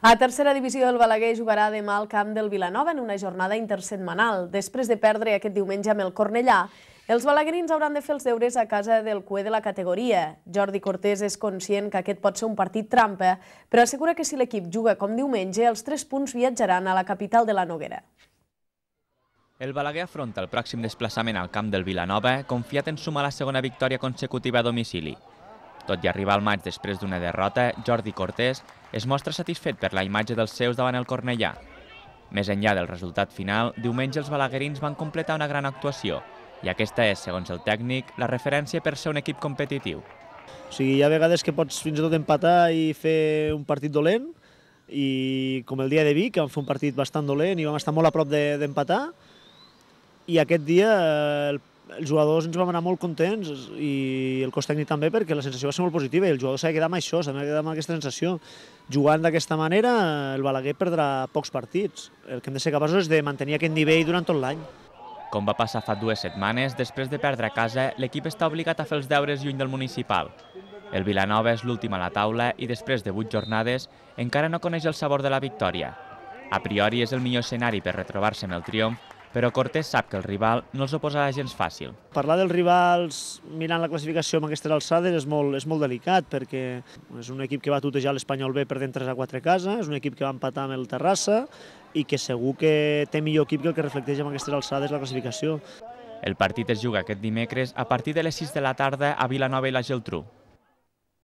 A tercera divisió, el Balaguer jugarà demà al camp del Vilanova en una jornada intersetmanal. Després de perdre aquest diumenge amb el Cornellà, els balaguerins hauran de fer els deures a casa del cuer de la categoria. Jordi Cortés és conscient que aquest pot ser un partit trampa, però assegura que si l'equip juga com diumenge, els 3 punts viatjaran a la capital de la Noguera. El Balaguer afronta el pròxim desplaçament al camp del Vilanova, confiat en sumar la segona victòria consecutiva a domicili. Tot i arribar al maig després d'una derrota, Jordi Cortés es mostra satisfet per la imatge dels seus davant el Cornellà. Més enllà del resultat final, diumenge els balaguerins van completar una gran actuació i aquesta és, segons el tècnic, la referència per ser un equip competitiu. O sigui, hi ha vegades que pots fins i tot empatar i fer un partit dolent, i com el dia de Vic, que vam fer un partit bastant dolent i vam estar molt a prop d'empatar, i aquest dia els jugadors ens vam anar molt contents i el cos tècnic també, perquè la sensació va ser molt positiva i el jugador s'ha de quedar amb això, s'ha de quedar amb aquesta sensació. Jugant d'aquesta manera, el Balaguer perdrà pocs partits. El que hem de ser capaços és de mantenir aquest nivell durant tot l'any. Com va passar fa 2 setmanes, després de perdre a casa, l'equip està obligat a fer els deures lluny del municipal. El Vilanova és l'últim a la taula i després de 8 jornades encara no coneix el sabor de la victòria. A priori és el millor escenari per retrobar-se amb el triomf, però Cortés sap que el rival no els ho posarà gens fàcil. Parlar dels rivals mirant la classificació amb aquestes alçades és molt delicat, perquè és un equip que va tutejar l'Espanyol B perdent 3-4 a casa, és un equip que va empatar amb el Terrassa i que segur que té millor equip que el que reflecteix amb aquestes alçades la classificació. El partit es juga aquest dimecres a partir de les 6 de la tarda a Vilanova i la Geltrú.